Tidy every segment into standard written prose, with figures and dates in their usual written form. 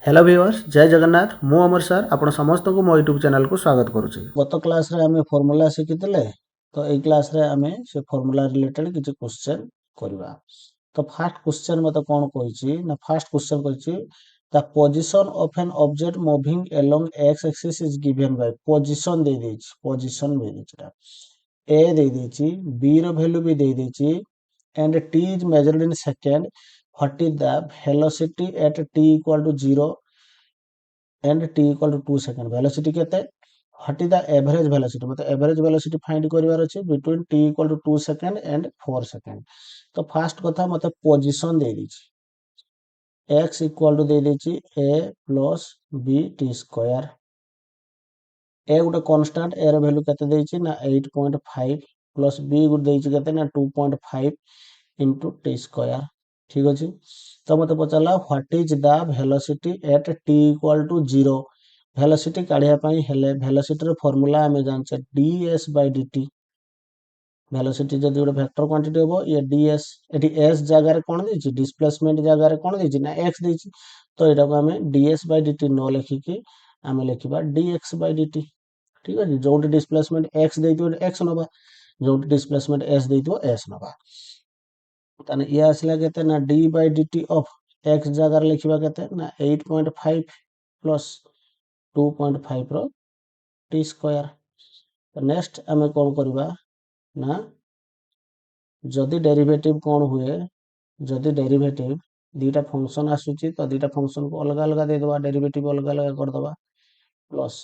Hello viewers जय जगन्नाथ मु अमर sir आपण समस्त को मो यूट्यूब चैनल को स्वागत करुच्ची। गत क्लास रे आमे फॉर्मूला शिखितले तो एई क्लास रे आमे से फॉर्मूला रिलेटेड किछि क्वेश्चन करबा। तो फर्स्ट क्वेश्चन मते कोन कहिछि ना फर्स्ट क्वेश्चन कहिछि the position of an object moving along X axis is given by position दे देछि पोजीशन दे देछि ए दे देछि बी रो वैल्यू भी दे देछि and t is measured in second. What is the velocity at t equal to 0 and t equal to 2 second? Velocity केते? What is the average velocity? मतलब average velocity find करिवार अछि between t equal to 2 second and 4 second. तो first कथा मते position दे दिछि x equal to दे दिछि a plus b t square. a गोटे कांस्टेंट a रो वैल्यू केते देछि ना 8.5 प्लस b गुड देछि केते ना 2.5 into t square. ठीक अछि। तो मते पचला what is the velocity at t equal to 0. Velocity काढिया पई हेले वेलोसिटी रो फार्मूला हमें जानछे ds by dt. वेलोसिटी जदि गोटे वेक्टर क्वांटिटी होबो ये ds एटी s जगह रे कोन देछि डिस्प्लेसमेंट जगह रे कोन देछि ना x देछि। तो एटा को हमें ds by dt न लिखि कि हमें लिखिबा dx by dt। ठीक अछि। जोट डिस्प्लेसमेंट x देतिबो x नबा जोट डिस्प्लेसमेंट s देतिबो s नबा। ताने ये आसला केते ना d by dt of x जगह लिखिबा केते ना 8.5 प्लस 2.5 रो t स्क्वायर। तो नेक्स्ट हमें कोन करबा ना जदि डेरिवेटिव कोन हुए जदि डेरिवेटिव दीटा फंक्शन आसुची तो दीटा फंक्शन को अलग अलग दे दबा डेरिवेटिव अलग अलग कर दबा plus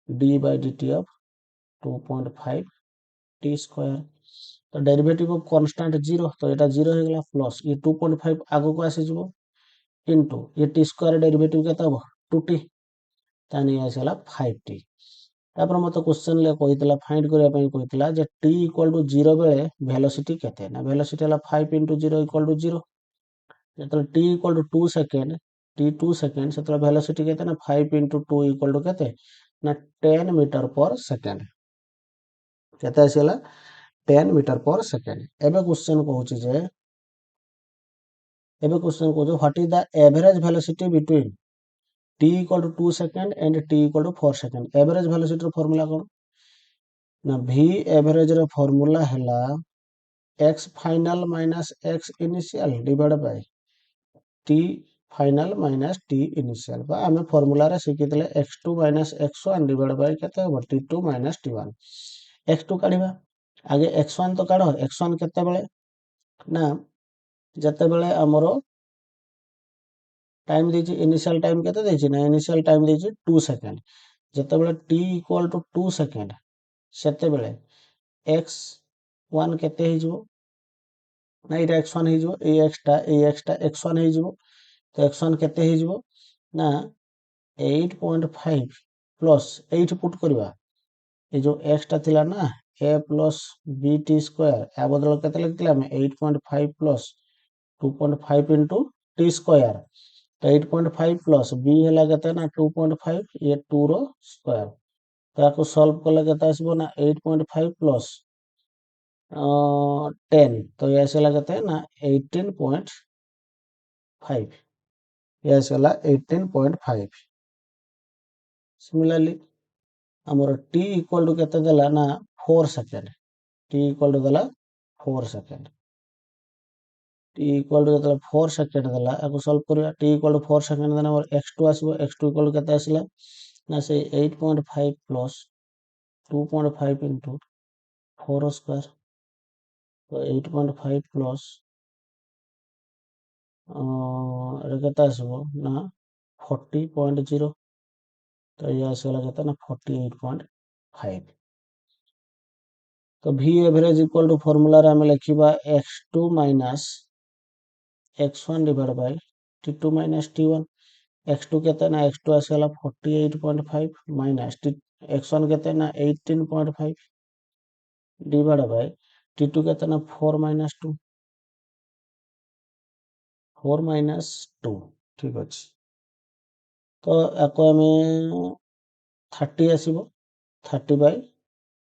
d by dt of 2.5 t square. तो डेरिवेटिव ऑफ कांस्टेंट 0 तो एटा 0 हो गला प्लस ये 2.5 आगो को आसी जबो इनटू ये t स्क्वायर डेरिवेटिव केता हो 2t तानी आसला 5t। तापर मते क्वेश्चन ले कहितला फाइंड करिया पई कहितला जे t इक्वल टू 0 बेले वेलोसिटी केते ना वेलोसिटी हला 5 into 0 इक्वल टू 0 जतले t equal to 2 second t 2 second सेतले वेलोसिटी केते ना 5 into 2 इक्वल टू केते ना 10 मीटर पर सेकंड केते आसीला 10 मीटर पर सेकंड। एबे क्वेश्चन कहूची जे एबे क्वेश्चन कहूची what is the average velocity between t equal to 2 second and t equal to 4 second. Average velocity रो फार्मूला कोन ना v एवरेज रो फार्मूला हैला x final minus x initial divide by t final minus t initial बा हमें formula रे सिकितले x2 minus x1 divide bye केते हो t2 माइनस t1। x2 काढिबा आगे x1 तो काढो x1 केते बेले ना जते बेले हमरो टाइम देछि इनिशियल टाइम केते देछि ना इनिशियल टाइम देछि 2 सेकंड जते बेले t इक्वल टू 2 सेकंड सेते बेले x1 केते हे जबो ना इटा x1 हे जबो ए x x1 हे जबो तो x1 केते हे जबो ना 8.5 प्लस 8 पुट करबा ए जो x ता थिला ना a plus b t square या बदल केते लिखतिला हम 8.5 प्लस 2.5 into t स्क्वायर तो 8.5 प्लस b हला केते ना 2.5 ये 2 रो स्क्वायर तो याको सॉल्व कले केते आसीबो ना 8.5 प्लस 10 तो ये आसीला केते ना 18.5 ये आसीला 18.5। सिमिलरली हमर t इक्वल टू केते देला ना 4 सेकंड t इक्वल टू देला 4 सेकंड t इक्वल टू जतला 4 सेकंड देला याको सॉल्व करिया t इक्वल टू 4 सेकंड देना हमर x2 आसीबो x2 इक्वल टू केते आसीला ना से 8.5 प्लस 2.5 into 4 स्क्वायर तो 8.5 प्लस एटा केते आसीबो ना 40.0 तो ये आसीला केते ना 48.5। तो v average equal to formula रे हम लिखिबा x2 minus x1 divide by t2 minus t1 x2 केते ना x2 आसीला 48.5 माइनस x1 केते ना 18.5 डिवाइड बाय t2 केते ना 4 माइनस 2 4 माइनस 2 ठीक अछि। तो याको हमें 30 आसीबो 30 बाय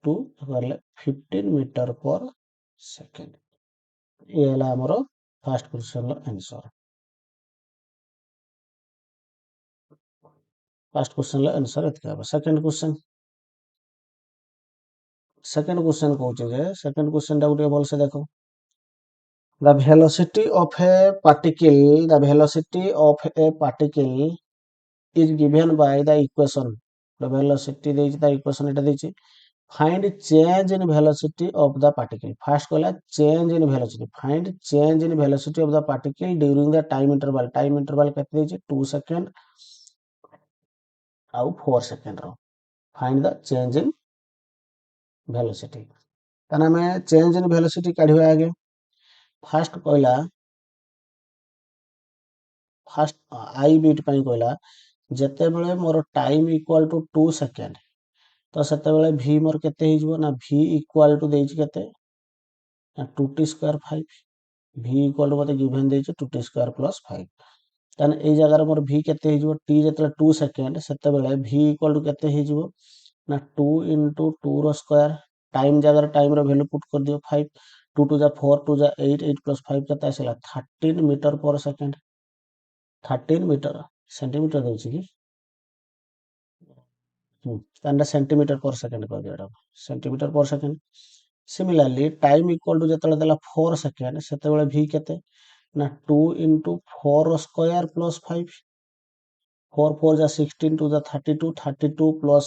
2 करले 15 मीटर पर सेकंड ये हला हमरो फर्स्ट क्वेश्चन रो आंसर। फर्स्ट क्वेश्चन आंसर एतके हम सेकंड क्वेश्चन कहूचे जे सेकंड क्वेश्चन टा गुटे भल से देखो the velocity of a particle is given by the equation the velocity ଦେଇଛି ତା equation ଏଟା ଦେଇଛି find change in velocity of the particle first कहला change in velocity find change in velocity of the particle during the time interval କେତେ ଦେଇଛି 2 second ଆଉ 4 second ର find the change in velocity ତାନେ ଆମେ change in velocity काढिबा आगे first कहला first I beat ପାଇଁ कहला ଯେତେବେଳେ ମୋର टाइम इक्वल टू 2 सेकेंड तो ସେତେବେଳେ v ମୋର କେତେ ହେଇଯିବ ନା v इक्वल टू ଦେଇଛି କେତେ ना 2t square 5 v equal to मते गिवन ଦେଇଛି 2t स्क्वायर प्लस 5 ताने एई जगह रे मोर v केते ହେଇଯିବ t जेतेବେଳେ 2 सेकेंड सेतेବେଳେ v इक्वल टू केते ହେଇଯିବ ना 2 into 2 रो स्क्वायर टाइम जगह टाइम रो वैल्यू पुट कर दियो 5 2 टू जा 4 2 जा 8 8 प्लस 5 केते आसीला 13 मीटर पर सेकेंड 13 मीटर सेंटीमीटर देछि कि ताने सेंटीमीटर पर सेकेंड कर दियो centimetre per second similarly time equal to जेतेବେଳେ देला 4 सेकेंड सेतेବେଳେ v केते ना 2 into 4 स्क्वायर प्लस 5 4 4 जा 16 2 जा 32 32 प्लस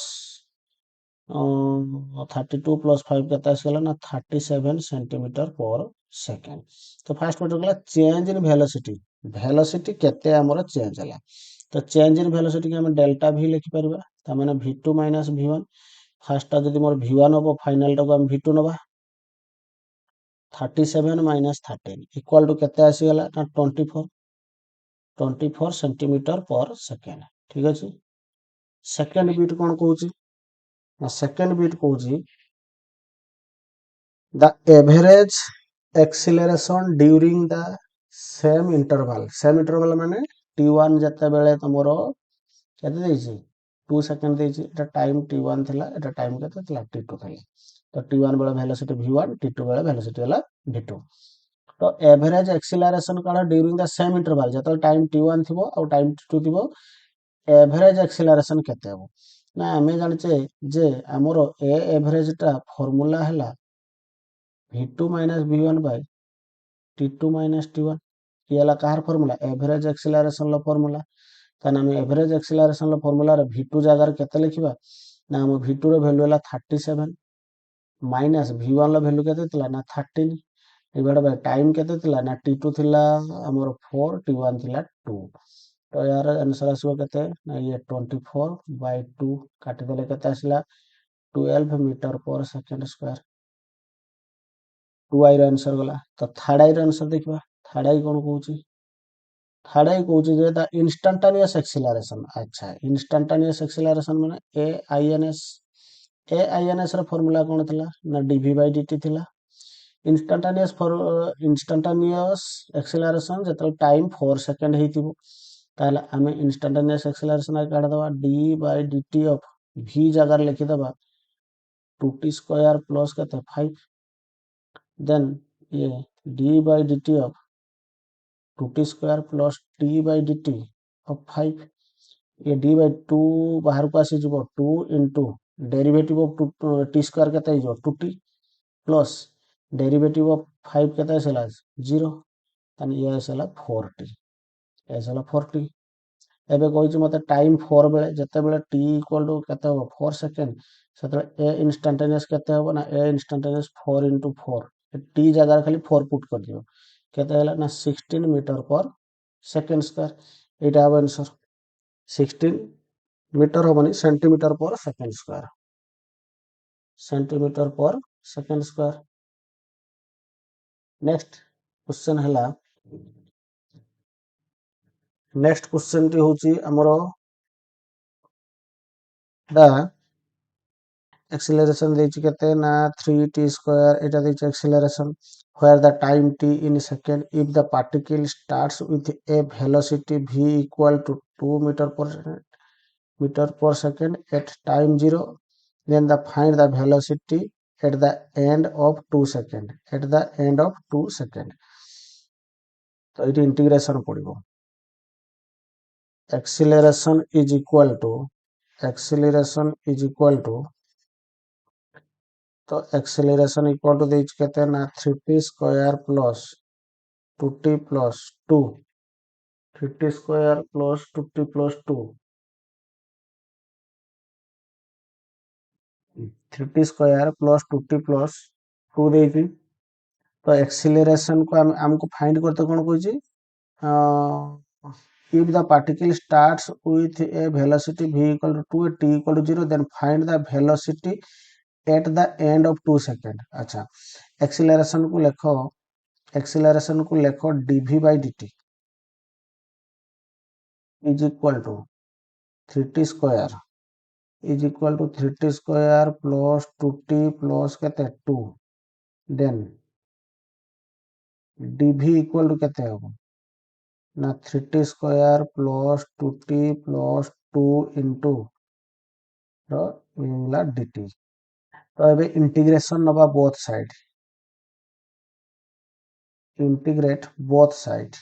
32 प्लस 5 केते आसीला ना 37 सेंटीमीटर पर सेकेंड तो फर्स्ट क्वेश्चन गला चेंज इन वेलोसिटी केते हमर चेंज हला तो चेंज इन वेलोसिटी के हम डेल्टा v लिखि परबा त माने v2 - v1 फर्स्ट ता जदी मोर v1 हो फाइनल टा को हम v2 नबा 37 - 13 इक्वल टू केते आसी गला ना 24 सेंटीमीटर पर सेकेंड ठीक अछि सेकेंड बीट कोन कहूची ना सेकेंड बीट कहूची the average acceleration during the same interval माने t1 जते बेले तमरो केते देछि 2 सेकंड देछि एटा टाइम t1 थिला एटा टाइम केते थिला t2 थिला तो t1 बेले वेलोसिटी v1 t2 बेले वेलोसिटी हला v2 तो एवरेज एक्सीलरेशन काला ड्यूरिंग द सेम इंटरवल जते टाइम t1 थिबो और टाइम t2 थिबो एवरेज एक्सीलरेशन केते हबो ना हमें जानि छे जे हमरो ए एवरेज टा फार्मूला हला v2 - v1 by t2 - t1 ये हला कार फार्मूला एवरेज एक्सीलरेशन लो फार्मूला ताने हम एवरेज एक्सीलरेशन लो फार्मूला रे v2 जगह रे केते लिखिबा ना हम v2 रो वैल्यू हला 37 माइनस v1 लो वैल्यू केते थिला ना 13 डिवाइड बाय टाइम केते थिला ना t2 थिला हमर 4 t1 थिला 2 तो यार आंसर आसीबो केते ना ये 24 by 2 काटि देले केते आसीला 12 मीटर पर सेकंड स्क्वायर 2 आई रो आंसर गला तो थर्ड आई रो आंसर देखबा थर्ड आई कोन कहूची थर्ड आई कहूची जे द इंस्टैंटेनियस एक्सीलरेशन अच्छा इंस्टैंटेनियस एक्सीलरेशन माने ए आई एन एस रो फार्मूला कोन थिला ना dv by dt थिला इंस्टैंटेनियस एक्सीलरेशन जते टाइम 4 सेकंड हेतिबो ताले हमें इंस्टैंटेनियस एक्सीलरेशन काढ दबा d by dt of v जगह लिखि दबा 2t स्क्वायर प्लस केते 5 देन ये d by dt of 2t square plus t by dt of 5 ये d by 2 बाहर को आसी जबो 2 into derivative of t square केते हो 2t प्लस डेरिवेटिव ऑफ 5 केते आसला 0 तने ये आसला 4t आसला 4t एबे कहिछि मते टाइम 4 बेले जते बेले t इक्वल टू केते हो 4 सेकंड सेते ए इंस्टैंटेनियस केते हो ना ए इंस्टैंटेनियस 4 into 4 t जगह खाली 4 पुट कर दियो केते हला ना 16 मीटर पर सेकंड स्क्वायर एटा हबो आंसर 16 मीटर होबनी सेंटीमीटर पर सेकंड स्क्वायर सेंटीमीटर पर सेकंड स्क्वायर नेक्स्ट क्वेश्चन हला नेक्स्ट क्वेश्चन टी होची हमरो दा acceleration ଦେଇଛି କେତେ ନା 3t square ଏଟା ଦେଇଛି acceleration where the time t in second if the particle starts with a velocity v equal to 2 meter per second at time 0 then the find the velocity at the end of 2 second at the end of 2 second तो एटी integration पड़िबो acceleration is equal to acceleration is equal to, तो acceleration equal to देइछ केते ना 3t square plus 2t plus 2, 3t square plus 2t plus 2, 3t square plus 2t plus 2 देइछि। तो acceleration को हमको फाइंड करते कोन कहछि, if the particle starts with a velocity v equal to 2 t equal to 0 then find the velocity at the end of 2 second। अच्छा, acceleration को लिखो, एक्सेलरेशन को लिखो dv by dt is equal to 3t square is equal to 3t square plus 2t plus केते 2, then dv equal to केते होबो ना 3t square plus 2t plus 2 into dt। तो एबे इंटीग्रेशन नबा both side, integrate both side,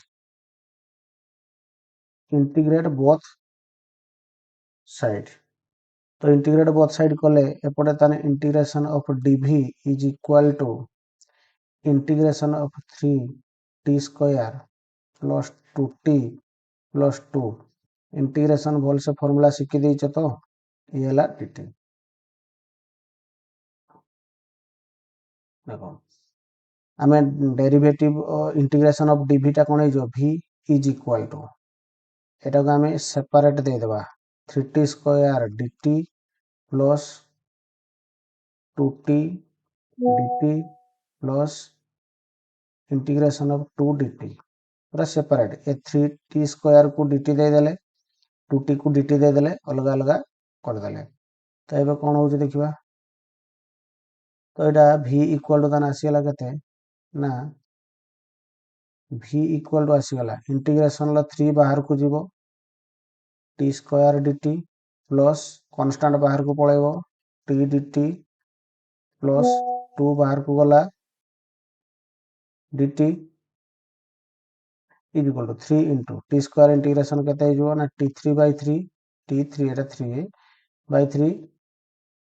integrate both side. तो integrate both side कले एपटे ताने integration of dv is equal to integration of 3t square plus 2t plus 2 integration भल से formula शिखी देइछ तो ये हला dt। देखो आमे डेरिवेटिव इंटीग्रेशन ऑफ dv टा कोन हो v इज इक्वल टू एटा को आमे सेपरेट दे देबा 3t square dt plus 2t dt plus integration of 2 dt पूरा सेपरेट। ए 3t स्क्वायर को dt दे देले 2t को dt दे देले अलग अलग कर देले। तो एबे कोन हो देखिबा, तो एटा v इक्वल टू ताना आसी गला केते ना v इक्वल टू आसी गला इंटीग्रेशन ला 3 बाहर को जीवो t square dt plus constant बाहर को पळेबो t dt प्लस 2 बाहर को गला dt is equal to 3 into t square integration केते हो ना t3 by 3 t3 Etah 3 by 3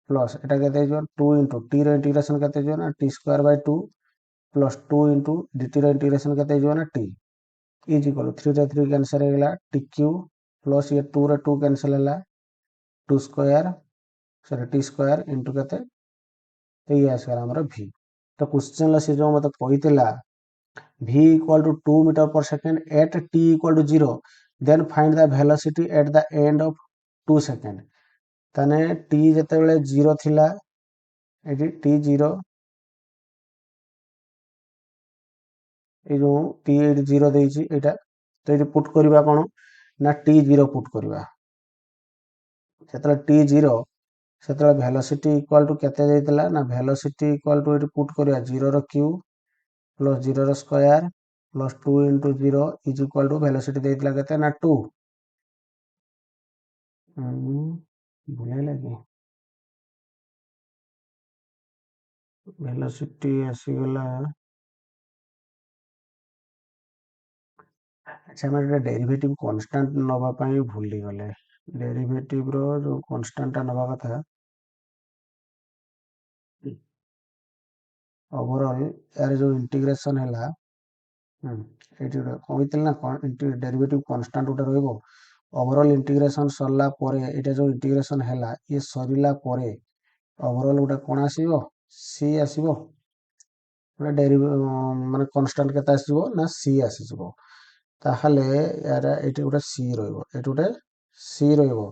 plus iota केते हो 2 इंटू t रो इंटीग्रेशन केते हो ना t square by 2 plus 2 into dt रो इंटीग्रेशन केते हो ना t इज इक्वल टू 3 रे 3 कैंसिल हो गला t क्यूब प्लस ये 2 रे 2 कैंसिल होला 2 square sorry t square into केते तो ये आसगला हमर v। तो क्वेश्चन ला से जो मते कहितला v equal to 2 meter per second at t equal to 0 then find the velocity at the end of 2 second। ताने t जते बेले 0 थिला एटी t 0 ए जो t 0 देइची एटा तो एटी पुट करबा कोन ना t 0 पुट करबा सेतला t 0 सेतला वेलोसिटी इक्वल टू केते देइतला ना वेलोसिटी इक्वल टू एटी पुट करबा 0 रो क्यूब प्लस 0 रो square plus 2 into 0 is equal to velocity देइतला केते ना 2 भूले लगे वेलोसिटी आसी गला। अच्छा हम डेरिवेटिव कांस्टेंट नबा पई भूली गले, डेरिवेटिव रो जो कांस्टेंट नबा कथा ओवरऑल यार जो इंटीग्रेशन हैला एटी कहितल ना डेरिवेटिव कांस्टेंट उटा रहइबो ओवरऑल इंटीग्रेशन सरला परे एटा जो इंटीग्रेशन हैला ये सरिला परे ओवरऑल उटा कोन आसीबो c आसीबो उटा डेरिवेटिव माने कांस्टेंट केता आसीबो ना c आसीबो। ताहले यार एटी उटा c रहइबो एटी उटा c रहइबो।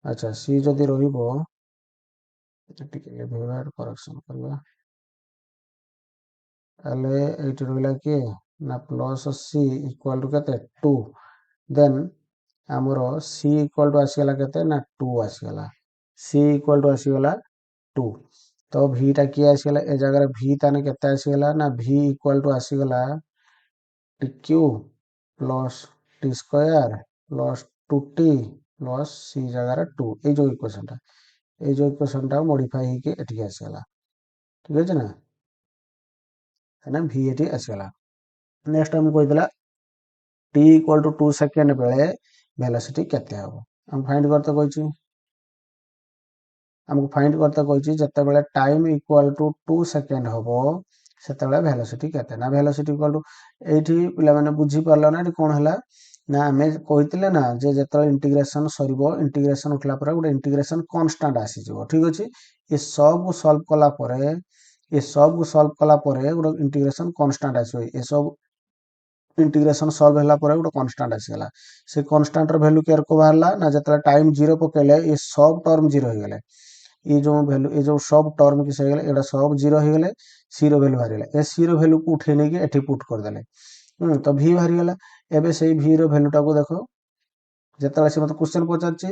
अच्छा c जदी रहइबो एटी के भेवार करेक्शन करबा ताले एटी रहला के ना प्लस c इक्वल टू केते 2 देन हमरो c इक्वल टू आसी गला केते ना 2 आसी गला c इक्वल टू आसी गला 2। तो v टा की आसी गला ए जगह v ताने केते आसी गला ना v इक्वल टू आसी गला t cube plus t square plus 2t plus c जगह 2 ए जो इक्वेशन टा मॉडिफाई होके एठी आसी गला ठीक है ना ना v एठी आसी गला। नेक्स्ट हम कहितला t इक्वल टू 2 सेकंड बेले वेलोसिटी केते हबो हम फाइंड करते कहछि आमको फाइंड करते कहिछि जतेबेले टाइम इक्वल टू 2 सेकेंड हबो सेतेबेले वेलोसिटी केते ना वेलोसिटी इक्वल टू एठी पिला माने बुझी परलो ना एठी कोन हला ना आमे कहितले ना जे जतले इंटीग्रेशन सरिबो इंटीग्रेशन उठला पर गोटे इंटीग्रेशन कांस्टेंट आसी जिवो ठीक अछि ए सब को सॉल्व कला परे ए सब को सॉल्व कला परे गोटे इंटीग्रेशन कांस्टेंट आसीबो ए सब इंटीग्रेशन सॉल्व होला परे गोटे कांस्टेंट आसीगला से कांस्टेंट रो वैल्यू केर को बाहरला ना जतले टाइम 0 पकेले ए सब टर्म 0 हो गेले ये जो वैल्यू ये जो सब टर्म किस हो गेले एटा सब 0 हो गेले सी रो वैल्यू बाहर गेले ए सी रो वैल्यू को उठे नै के एठी पुट कर देले तो v बाहर गेला एबे सेही v रो वैल्यू टा को देखो जतले से मत क्वेश्चन पचारछि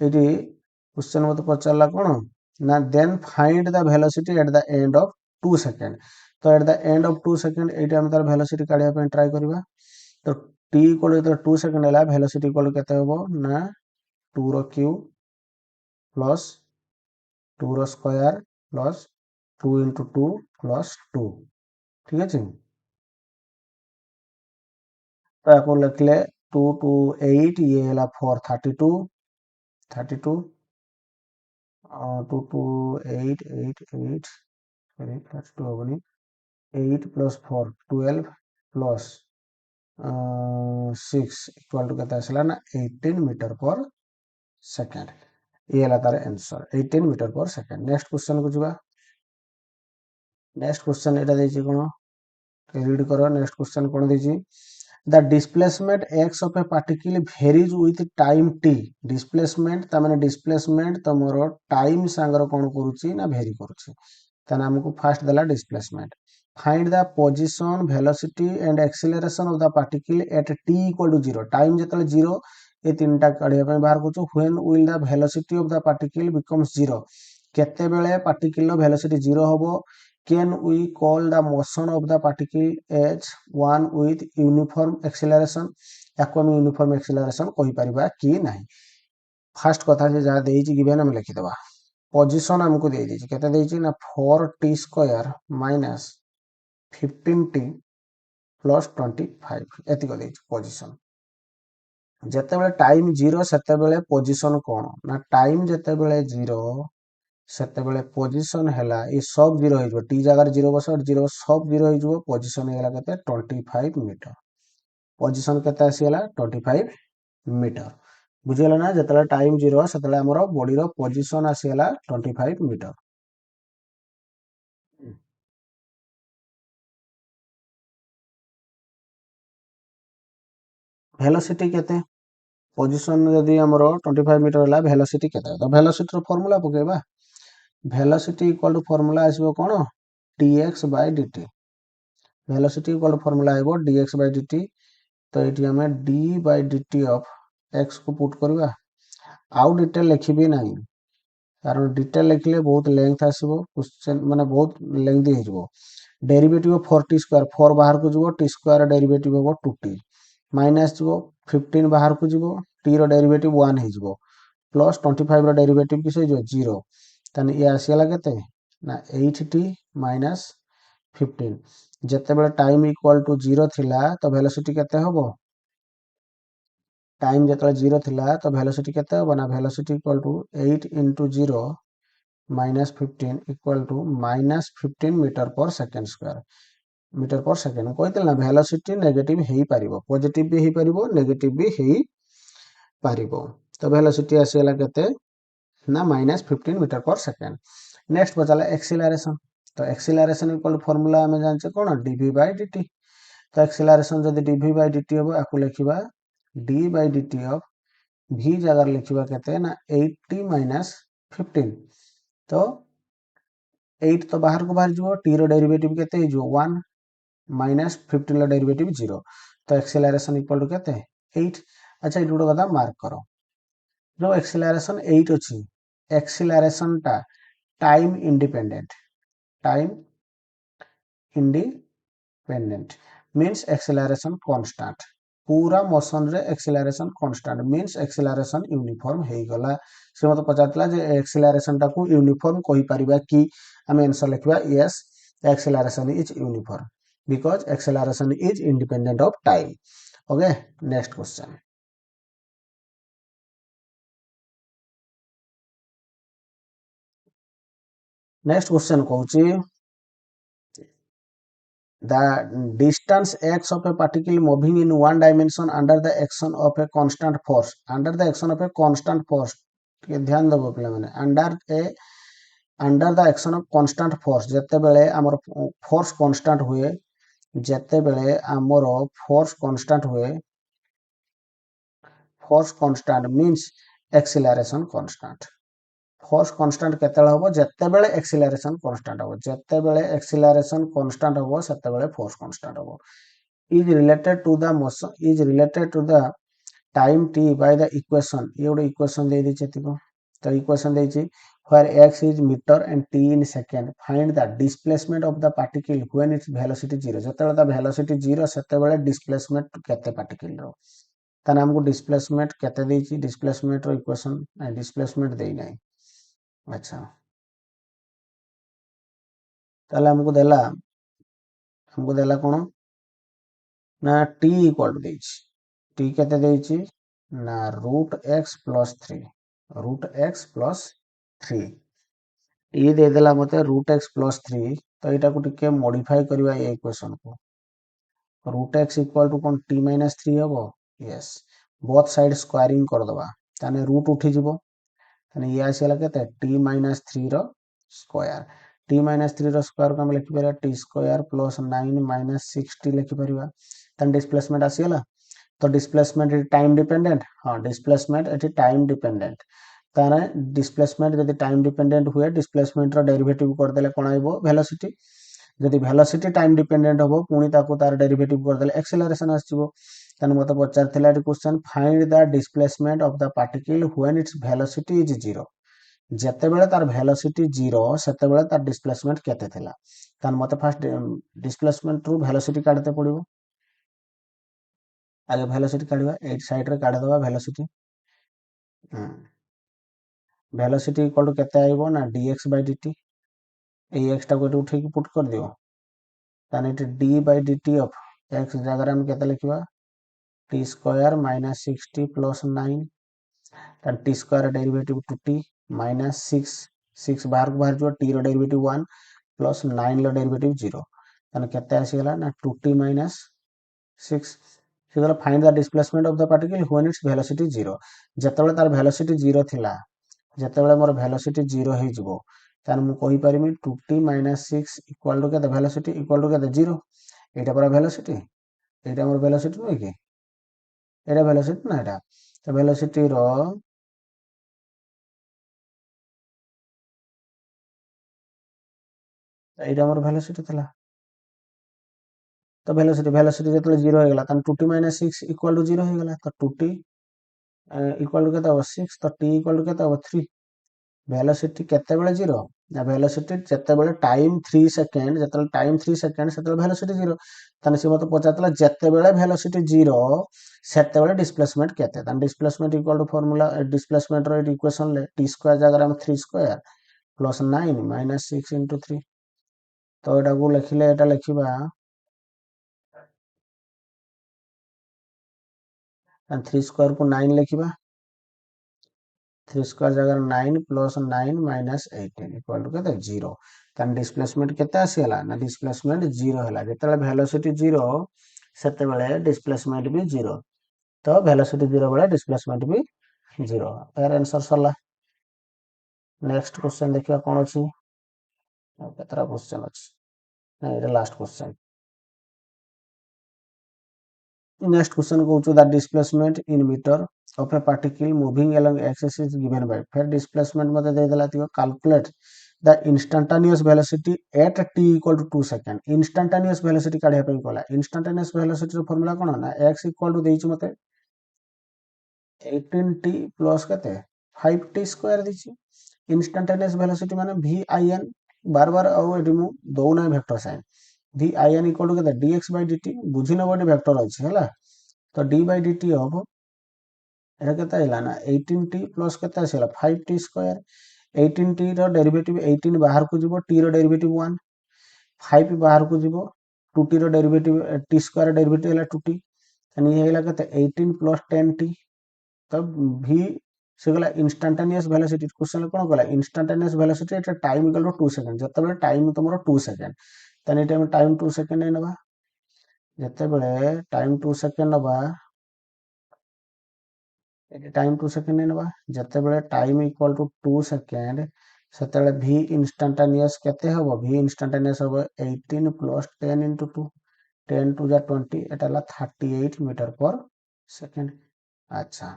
एठी क्वेश्चन मत पचारला कोन ना then find the velocity at the end of 2 second तो at the end of 2 second एठी हम तार वेलोसिटी काढिया पे ट्राई करबा तो t इक्वल टू 2 सेकंड हला वेलोसिटी इक्वल केते होबो ना 2 रो क्यूब प्लस 2 रो स्क्वायर प्लस 2 into 2 प्लस 2 ठीक अछि तो याको लिखले 2 to 8 ये हला 432 32 2 to 8 8 8 सॉरी 32 होबनी 8 plus 4 12 plus 6 इक्वल टू केते आसला ना 18 मीटर पर सेकंड ये हला तार आंसर 18 मीटर पर सेकंड नेक्स्ट क्वेश्चन को जिबा नेक्स्ट क्वेश्चन एटा देछि कोन रीड करो नेक्स्ट क्वेश्चन कोन देछि the displacement x of a particle varies with time t displacement ता माने डिस्प्लेसमेंट तमरो टाइम सांगर कोन करूछि ना वेरी करूछि ताना हमको फर्स्ट देला displacement find the position velocity and acceleration of the particle at t equal to 0 time जतले 0 ए तीनटा काढिया पे बाहर करछु when will the velocity of the particle becomes 0 केते बेले पार्टिकल नो वेलोसिटी 0 होबो can we call the motion of the particle as one with uniform acceleration याको हम यूनिफॉर्म एक्सीलरेशन कहि परिबा कि नाही फर्स्ट कथा जे जा देइछि गिवन हम लिखि देबा पोजीशन हमको दे देइछि केते देइछि ना 4t square minus 15t plus 25 एतिको देइछि पोजीशन जते बेले टाइम 0 सेते बेले पोजीशन कोन ना टाइम जते बेले 0 सेते बेले पोजीशन हैला ए सब 0 हो जबो t जगह 0 बस 0 सब 0 हो जबो पोजीशन हैला केते 25 मीटर पोजीशन केते आसीला 25 मीटर बुझियला ना जतला टाइम 0 सेतला हमरो बॉडी रो पोजीशन आसीला 25 मीटर वेलोसिटी केते पोजीशन यदि हमरो 25 मीटर हैला वेलोसिटी केते तो वेलोसिटी रो फार्मूला पकेबा वेलोसिटी इक्वल टू फार्मूला आसीबो कोन dx by dt velocity equal to formula आइबो dx by dt तो एठी हमें d by dt of x को पुट करबा आउ डिटेल लिखिबी नाही कारण डिटेल लिखले बहुत लेंथ आसीबो क्वेश्चन माने बहुत लेंथी हे जबो डेरिवेटिव ऑफ 4t स्क्वायर 4 बाहर को जबो t स्क्वायर डेरिवेटिव होबो 2t माइनस जबो 15 बाहर को जबो t रो डेरिवेटिव 1 हे जबो प्लस 25 रो डेरिवेटिव किसे जो 0 तने ये आसीला केते ना 8t माइनस 15 जते बेले टाइम इक्वल टू 0 थिला तो वेलोसिटी केते होबो टाइम जतले 0 थिला तो वेलोसिटी केते होबो ना velocity equal to 8 into 0 minus 15 equal to minus 15 metre पर सेकंड स्क्वायर मीटर पर सेकंड कहते ना वेलोसिटी नेगेटिव हेई परिबो पॉजिटिव भी हेई परिबो नेगेटिव भी हेई परिबो तो वेलोसिटी आसीला केते ना minus 15 मीटर पर सेकंड नेक्स्ट बचाला एक्सीलरेशन तो एक्सीलरेशन इक्वल टू फार्मूला हमें जानचे कोन dv by dt तो एक्सीलरेशन जदी dv by dt होबो आकु लिखिबा d by dt of v जगह लिखिबा केते ना 80 minus 15 तो 8 तो बाहर को बाहर जो t रो डेरिवेटिव केते हे जो 1 माइनस 15 रो डेरिवेटिव 0 तो एक्सीलरेशन इक्वल टू केते 8 अच्छा इटू कथा मार्क करो जो एक्सीलरेशन 8 अछि एक्सीलरेशन टा time independent means acceleration constant पूरा मोशन रे acceleration constant means acceleration uniform हे गला से मत पचातला जे एक्सीलरेशन टा को यूनिफॉर्म कहि परिबा कि हम आंसर लिखबा yes acceleration is uniform because acceleration is independent of time okay next question next question कहूची the distance x of a particle moving in one dimension under the action of a constant force under the action of a constant force ଟିକେ ଧ୍ୟାନ ଦେବ ପିଲାମାନେ under the action of constant force ଯେତେବେଳେ ଆମର force constant ହୁଏ ଯେତେବେଳେ ଆମର force constant ହୁଏ force constant means acceleration constant force constant କେତେବେଳେ ହବ ଯେତେବେଳେ acceleration constant ହବ ଯେତେବେଳେ acceleration constant ହବ ସେତେବେଳେ force constant ହବ is related to the motion is related to the time t by the equation ये ଗୋଟେ equation ଦେଇ ଦେଇଛି ଏତିକ ତ equation ଦେଇଛି where x is meter and t in second find the displacement of the particle when its velocity 0 ଯେତେବେଳେ ତା velocity 0 ସେତେବେଳେ displacement କେତେ particle ର ତାହେଲେ ଆମକୁ displacement କେତେ ଦେଇଛି displacement ର equation ନାଇଁ displacement ଦେଇ ନାହିଁ अच्छा ताले हमको देला कौन ना t इक्वल टू देछि t केते देछि ना √x+3 √x+3 t दे देला मते √x+3 तो एटा को टिके मॉडिफाई करबा ए इक्वेशन को √x इक्वल टू कोन t - 3 हबो यस बोथ साइड स्क्वायरिंग कर दबा ताने रूट उठी जिवो ताने ये आसीला केते t - 3 रो स्क्वायर t - 3 रो स्क्वायर को हम लिखि परिया t स्क्वायर प्लस 9 - 6t लिखि परिया तन डिस्प्लेसमेंट आसीला तो डिस्प्लेसमेंट इज टाइम डिपेंडेंट हां डिस्प्लेसमेंट इज टाइम डिपेंडेंट ताने डिस्प्लेसमेंट यदि टाइम डिपेंडेंट हुए डिस्प्लेसमेंट रो डेरिवेटिव कर देले कोन आइबो वेलोसिटी यदि वेलोसिटी टाइम डिपेंडेंट होबो पुनी ताको तार डेरिवेटिव कर देले एक्सेलरेशन आसीबो तने मते पचारथिला ए question find the displacement of the particle when its velocity is 0 ଯେତେବେଳେ ତାର ଭେଲୋସିଟି 0 ସେତେବେଳେ ତାର ଡିସପ୍ଲେସମେଣ୍ଟ କେତେ ଥିଲା ତାହେଲେ ମତେ ଫାଷ୍ଟ ଡିସପ୍ଲେସମେଣ୍ଟ ରୁ ଭେଲୋସିଟି କାଢିତେ ପଡିବ आगे वेलोसिटी काढिबा एट साइड रे काढ दबा वेलोसिटी वेलोसिटी इक्वल टू केते आइबो ना dx/dt ए x टा को एटू उठे की पुट कर दियो ताने एटी d/dt ऑफ x जगह रे हम केते लिखिबा t स्क्वायर - 6t + 9 तान t स्क्वायर डेरिवेटिव 2t - 6 बाहर को बाहर जो t रो डेरिवेटिव 1 प्लस 9 रो डेरिवेटिव 0 ताने केते आसीगला ना 2t - 6 सेगला find the displacement of the particle when its velocity 0 जेतेबेले तार वेलोसिटी 0 थिला जेतेबेले मोर वेलोसिटी 0 हे जिवो तान मु कहि परिमि 2t - 6 इक्वल टू केते वेलोसिटी इक्वल टू केते 0 एटा पर वेलोसिटी एटा मोर वेलोसिटी नै कि एटा वेलोसिटी ना एटा तो वेलोसिटी रो एटा मोर वेलोसिटी थिला तो वेलोसिटी जेतेबेले 0 हे गेला तान 2t - 6 इक्वल टू 0 हे गेला तो 2t इक्वल टू केते 6 तो t इक्वल टू केते 3 वेलोसिटी केतेबेले 0 ना वेलोसिटी जेतेबेले टाइम 3 सेकंड जेतेबेले टाइम 3 सेकंड सेतेबेले वेलोसिटी 0 ताने से मते पचातला जेतेबेले वेलोसिटी 0 सेतेबेले डिस्प्लेसमेंट केते तान displacement equal to formula displacement रो इक्वेशन ले t स्क्वायर जगह हम 3 स्क्वायर प्लस 9 - 6 * 3 तो एटा को लिखिले एटा लिखिबा 3 स्क्वायर को 9 लिखिबा 3 स्क्वायर जगह 9 प्लस 9 माइनस 18 इक्वल टू केते 0 तान डिस्प्लेसमेंट केते आसीला ना डिस्प्लेसमेंट 0 होला जेतेले वेलोसिटी 0 सेतेबेले डिस्प्लेसमेंट भी 0 तो वेलोसिटी 0 बेले डिस्प्लेसमेंट भी 0 यार आंसर सरला नेक्स्ट क्वेश्चन देखिया कोन अछि केतरा क्वेश्चन अछि ना एटा लास्ट क्वेश्चन नेक्स्ट क्वेश्चन कहूछु the displacement in metre of a particle moving along axis is given by फिर displacement मते दे देला तिको calculate the instantaneous velocity at t equal to 2 second instantaneous velocity काढिया पई कोला instantaneous velocity रो formula कोन ना x equal to देइछु मते 18t plus केते 5t स्क्वायर दिछि instantaneous velocity माने vin बार बार आउ एटी मु दौ ना vector sign vin equal to केते dx/dt बुझिनो बडी वेक्टर अछि हला तो d/dt of एटा केते आइला ना 18t प्लस केते आसीला 5t स्क्वायर 18t रो डेरिवेटिव 18 बाहर को जिवो t रो डेरिवेटिव 1 5 बाहर को जिवो 2t रो डेरिवेटिव t स्क्वायर डेरिवेटिव हला 2t तनी हेला केते 18 प्लस 10t तब v से गला इंस्टांटेनियस वेलोसिटी क्वेश्चन कोन गला instantaneous velocity Etah time equal to 2 second जते बेले टाइम तुमरो 2 सेकंड तने टाइम टाइम 2 सेकंड नबा जते बेले टाइम 2 सेकंड नबा एटा टाइम 2 सेकंड नबा जते बेले टाइम इक्वल टू 2 सेकंड सेते v इंस्टांटेनियस केते हबो v इंस्टांटेनियस हबो 18 plus 10 into 2 10 to the 20 Etah La 38 metre पर सेकंड अच्छा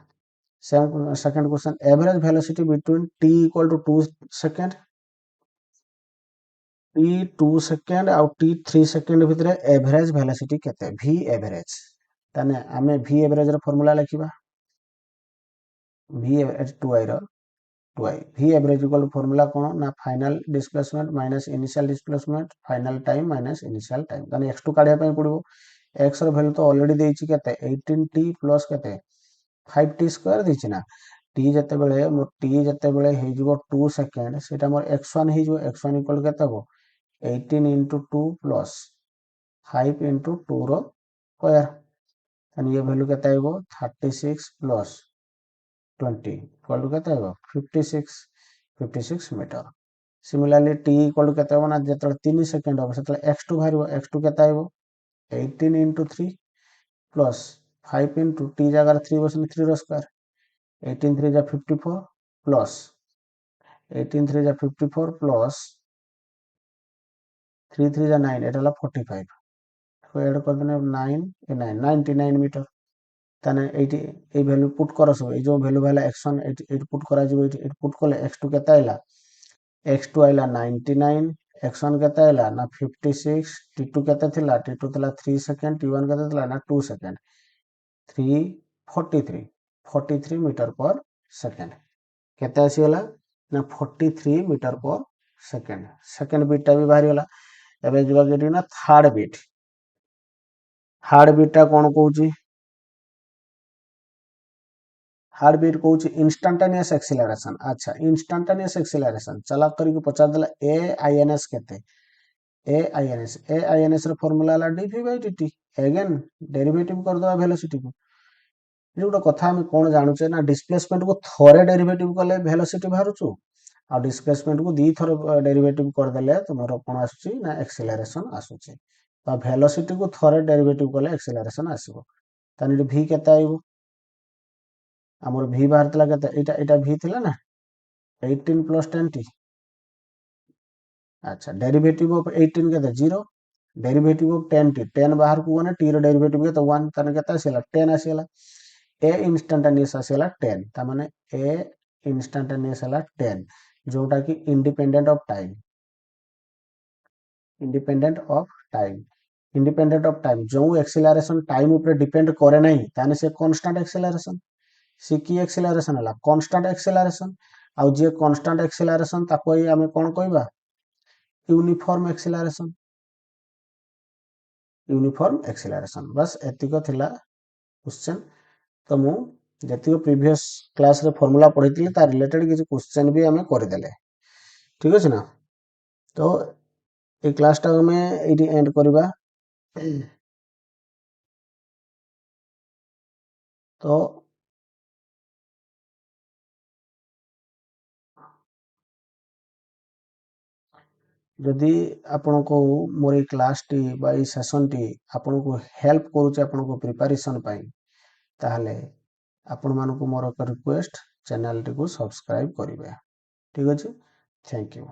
second question average velocity between t equal to 2 second t 2 second ଆଉ t 3 second ଭିତରେ average velocity କେତେ v average ତାने ଆମେ v average ର ଫର୍ମୁଲା ଲେଖିବା v average 2i ର 2i v average equal to formula कोन ना final displacement minus initial displacement final time minus initial time ताने x2 काढिया ପାଇଁ पड़िबो x ର वैल्यू तो ऑलरेडी देइछि केते 18t प्लस केते 5t स्क्वायर देइछि ना t जते बेले मो t जते बेले हे जिवो 2 सेकंड सेटा मोर x1 हे जिवो x1 इक्वल केते हो 18 into 2 plus 5 into 2 रो स्क्वायर यानी ये वैल्यू केते आइबो 36 plus 20 इक्वल केते आइबो 56 मीटर सिमिलरली t इक्वल केते हो ना जते 3 सेकंड हो सेते x2 बाहरिबो x2 केते आइबो 18 into 3 plus 5 into t जगह 3 बसने 3 रो स्क्वायर 18 3 जा 54 plus 18 3 जा 54 plus 3 3 जा 9 एटा ला 45 को ऐड कर देने 9 ए 9 99 मीटर ताने एटी ए वैल्यू पुट करो सब ए जो वैल्यू वाला एक्शन एटी पुट करा जिवो एटी पुट करले x2 केता आइला x2 आइला 99 x1 केता आइला ना 56 t2 केता थिला t2 थिला 3 सेकंड t1 केता थिला ना 2 सेकंड 43 मीटर पर सेकंड केता आसीला ना 43 मीटर पर सेकंड सेकंड बीटा भी बाहरी होला एबे जुवा केटी ना थर्ड बीटा कोन कहूची हार्ट बीट कहूची इंस्टेंटेनियस एक्सीलरेशन अच्छा इंस्टेंटेनियस एक्सीलरेशन चला करी पचार देला AINS केते AINS रो फार्मूला ला dv/dt अगेन डेरिवेटिव कर दवा वेलोसिटी को जे गोटे कथा हम कोन जानुचे ना डिस्प्लेसमेंट को थोरे डेरिवेटिव करले वेलोसिटी बाहरुचु आ डिस्प्लेसमेंट को दी थोर डेरिवेटिव कर देले तुमरो कोन आसुची ना एक्सीलरेशन आसुची बा वेलोसिटी को थोरे डेरिवेटिव करले एक्सीलरेशन आसीबो तानि v केते आइबो हमर v बाहर तला केते एटा v थिला ना 18 plus 10t अच्छा डेरिवेटिव ऑफ 18 केते 0 डेरिवेटिव ऑफ 10t 10 बाहर को गने t रो डेरिवेटिव केते 1 तने केते आसीला 10 आसीला a इंस्टेंटेनियस आसीला 10 ता माने a इंस्टेंटेनियस हला 10 जोटा कि इंडिपेंडेंट ऑफ टाइम जो एक्सीलरेशन टाइम ऊपर डिपेंड करे नहीं ताने से कांस्टेंट एक्सीलरेशन से की एक्सीलरेशन हला कांस्टेंट एक्सीलरेशन आ जे कांस्टेंट एक्सीलरेशन ताको हमें कोन कहबा यूनिफॉर्म एक्सीलरेशन बस एतिको थिला क्वेश्चन तो मु जतिको प्रीवियस क्लास रे फार्मूला पढितली ता रिलेटेड किछ क्वेश्चन भी हमें कर देले ठीक अछि ना तो ए क्लास टा हमें एडी एंड करबा तो जदि आपण को मोर क्लास टी बा ई सेशन टी आपण को हेल्प करूचे आपण को प्रिपरेशन पई ताहले आपण मानको मोर रिक्वेस्ट चैनल टी को सब्सक्राइब करिवे ठीक अछि थैंक यू